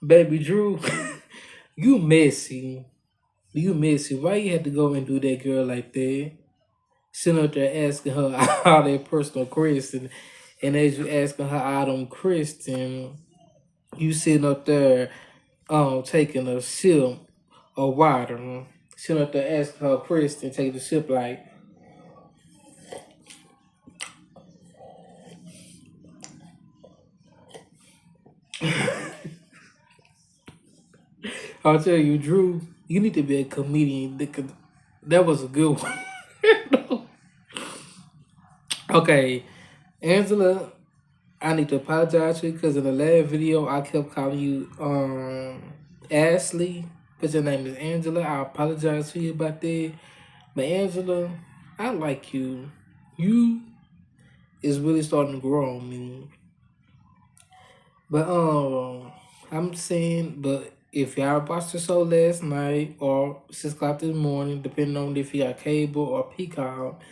Baby Drew, you messy. You messy. Why you had to go and do that girl like that? Sitting up there asking her all that personal question. And as you asking her all them question, you sitting up there taking a sip of water. Sitting up there asking her a question, taking a sip like, I'll tell you, Drew, you need to be a comedian because that was a good one. Okay, Angela, I need to apologize to you because in the last video I kept calling you Ashley, but your name is Angela. I apologize to you about that. But Angela, I like you. You is really starting to grow on me. But I'm saying, but if y'all watched the show last night or 6 o'clock this morning, depending on if you got cable or Peacock,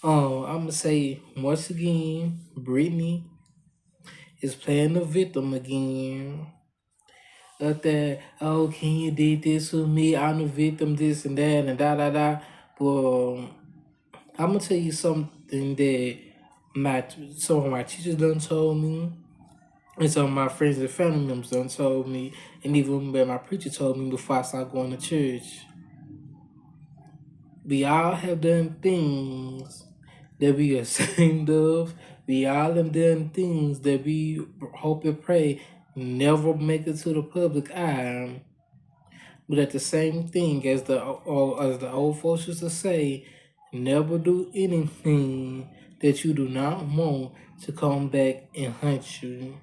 I'm gonna say once again, Brittany is playing the victim again. Up there, oh, can you did this with me? I'm the victim, this and that, and da da da. Well, I'm gonna tell you something that some of my teachers done told me, and some of my friends and family members done told me, and even when my preacher told me before I started going to church. We all have done things that we are ashamed of. We all have done things that we hope and pray never make it to the public eye. But at the same thing, as the old folks used to say, never do anything that you do not want to come back and hunt you.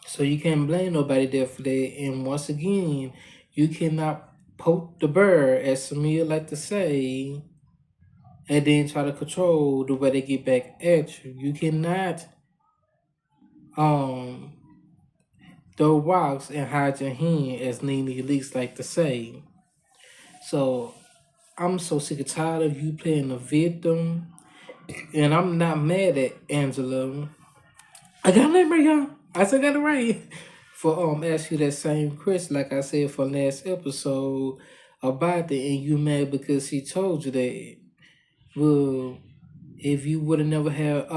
So you can't blame nobody there for that. And once again, you cannot poke the bear, as Samia like to say, and then try to control the way they get back at you. You cannot um throw rocks and hide your hand, as Nene Leaks like to say. So I'm so sick and tired of you playing the victim. And I'm not mad at Angela. I got it right, y'all. I still got it right. For ask you that same question, like I said for last episode about that, and you mad because she told you that. Well, if you would have never had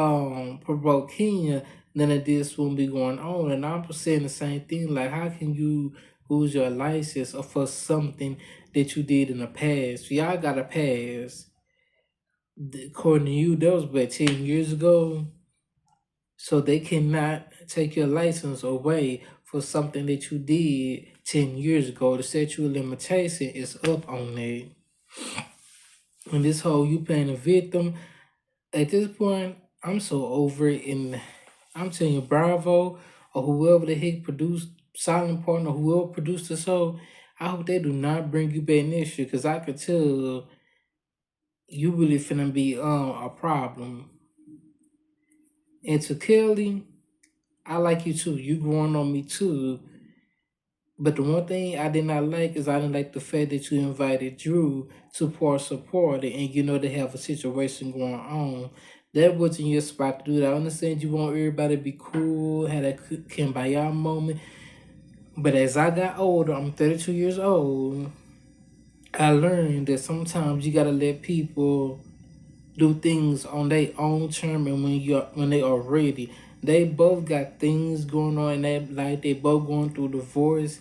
provoked Kenya, none of this wouldn't be going on. And I'm saying the same thing. Like, how can you lose your license for something that you did in the past? Y'all got a past. According to you, that was about 10 years ago. So they cannot take your license away for something that you did 10 years ago. The statute of limitation is up on that. And this whole you playing a victim, at this point, I'm so over it. And I'm telling you, Bravo or whoever the heck produced Silent Partner, whoever produced the show, I hope they do not bring you back next year because I could tell you really finna be a problem. And to Kelly, I like you too. You growing on me too. But the one thing I did not like is I didn't like the fact that you invited Drew to support it, and you know they have a situation going on. That wasn't your spot to do that. I understand you want everybody to be cool, had a kumbaya moment. But as I got older, I'm 32 years old, I learned that sometimes you gotta let people do things on their own term and when they are ready. They both got things going on in their life. They both going through divorce.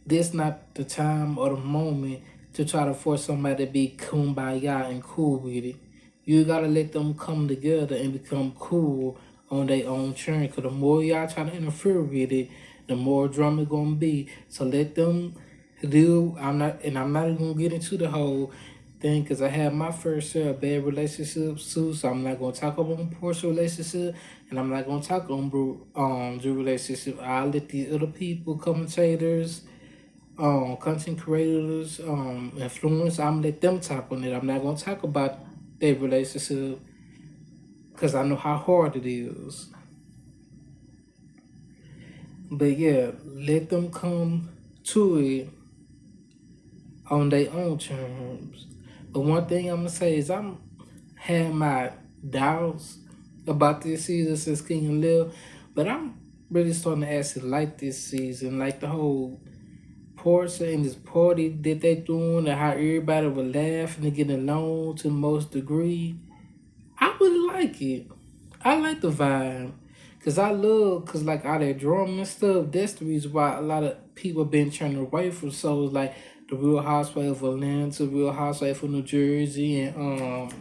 This not the time or the moment to try to force somebody to be kumbaya and cool with it. You gotta let them come together and become cool on their own turn. Cause the more y'all try to interfere with it, the more drama gonna be. So let them do. I'm not even gonna get into the whole thing because I had my first share of bad relationships too. So I'm not gonna talk about Portia relationship, and I'm not gonna talk on the relationship. I'll let the other people, commentators, content creators, influence. I'm gonna let them talk on it. I'm not gonna talk about their relationship because I know how hard it is. But yeah, let them come to it on their own terms. But one thing I'm gonna say is I'm had my doubts about this season since King and Lil, but I'm really starting to actually like this season, like the whole Portia and this party that they doing and how everybody was laughing and getting along to the most degree. I really like it. I like the vibe. Cause I love, cause like all that drama and stuff, that's the reason why a lot of people been turning away from shows like the Real Housewives of Atlanta, Real Housewives of New Jersey, and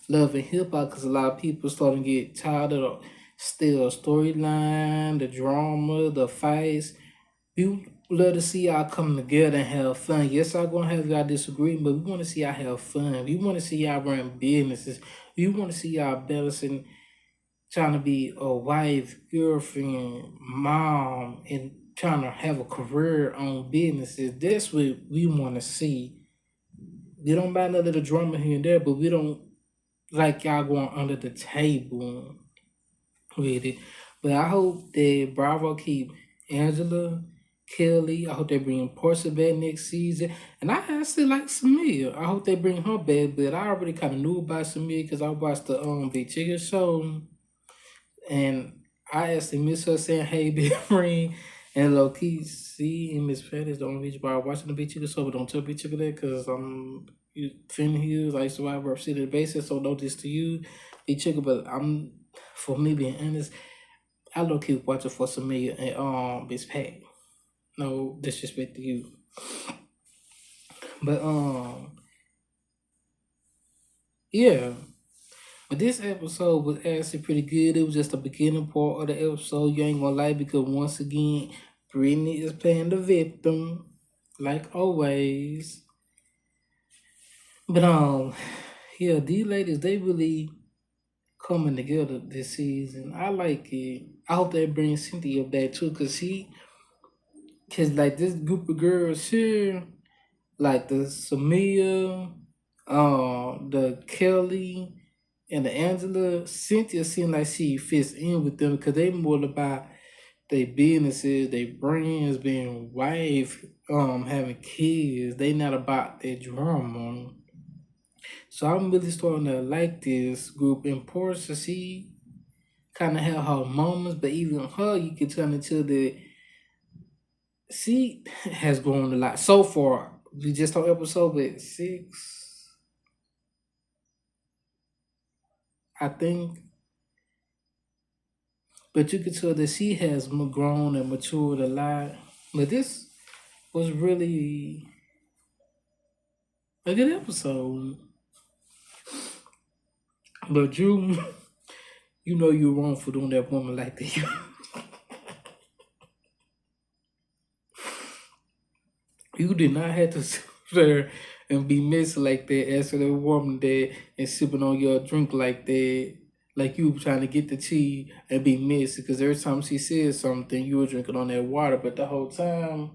Love and Hip Hop. Cause a lot of people starting to get tired of the still storyline, the drama, the fights. We love to see y'all come together and have fun. Yes, I'm gonna have y'all disagree, but we want to see y'all have fun. We want to see y'all run businesses. We want to see y'all balancing trying to be a wife, girlfriend, mom, and trying to have a career on businesses. That's what we want to see. We don't mind a little drama here and there, but we don't like y'all going under the table with it. But I hope that Bravo keep Angela, Kelly. I hope they bring Portia back next season. And I actually like Samir. I hope they bring her back. But I already kind of knew about Samir because I watched the Big Chicken show. And I actually miss her saying, "Hey, big friend." And low key, see, and Miss Pat is the only reason why I'm watching the Big Chicken show, but don't tell Big Chicken that because I'm Finn Hughes. I used to watch Rap City basis, so no this to you, Big Chicken. But for me being honest, I low key watching for Samia and Miss Pat. No disrespect to you, but yeah. But this episode was actually pretty good. It was just the beginning part of the episode. You ain't gonna lie because once again, Brittany is playing the victim, like always. But yeah, these ladies they really coming together this season. I like it. I hope they bring Cynthia up there too, cause like this group of girls here, like the Samia, the Kelly, and the Angela, Cynthia seemed like she fits in with them because they more about their businesses, their brands, being wife, having kids. They not about their drama. So I'm really starting to like this group. And Portia, she kind of have her moments, but even her, you can turn into the she has grown a lot so far. We just on episode with 6, I think. But you can tell that she has grown and matured a lot. But this was really a good episode. But Drew, you know you're wrong for doing that woman like that. You did not have to sit there and be messy like that, asking a woman that and sipping on your drink like that. Like you were trying to get the tea and be messy because every time she said something, you were drinking on that water. But the whole time,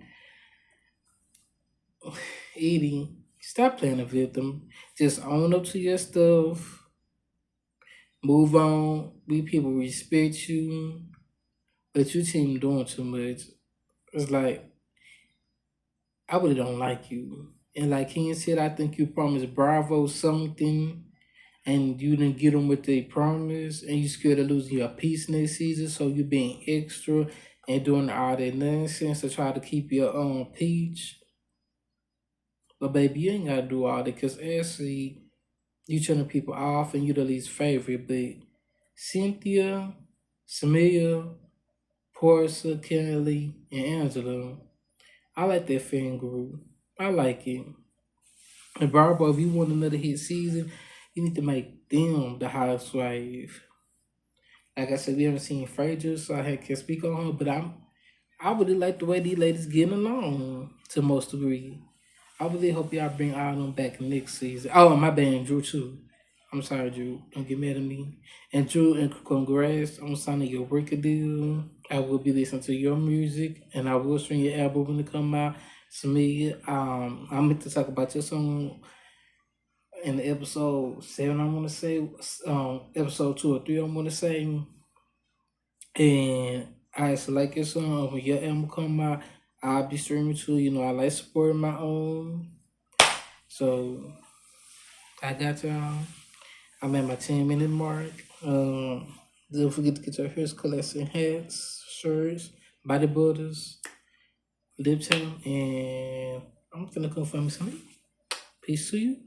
Edie, stop playing the victim. Just own up to your stuff. Move on. We people respect you. But you seem doing too much. It's like, I really don't like you. And like Ken said, I think you promised Bravo something and you didn't get them what they promised and you scared of losing your piece next season. So you being extra and doing all that nonsense to try to keep your own peach. But baby, you ain't gotta do all that because actually you turning people off and you the least favorite. But Cynthia, Samia, Portia, Kelly, and Angela, I like that fan group. I like it. And Barbara, if you want another hit season, you need to make them the housewife. Like I said, we haven't seen Frasier, so can speak on her, but I really like the way these ladies getting along to most degree. I really hope y'all bring all them back next season. Oh, my band, Drew too. I'm sorry, Drew. Don't get mad at me. And Drew, and congrats on signing your record deal. I will be listening to your music, and I will stream your album when it come out. To me, I'm meant to talk about your song in the episode 7. I want to say, episode 2 or 3. I want to say, and I actually like your song. When your album come out, I'll be streaming too. You know, I like supporting my own. So I got y'all. I'm at my 10-minute mark. Don't forget to get your hair collection hats, shirts, bodybuilders, lip tail, and I'm gonna come find me something. Peace to you.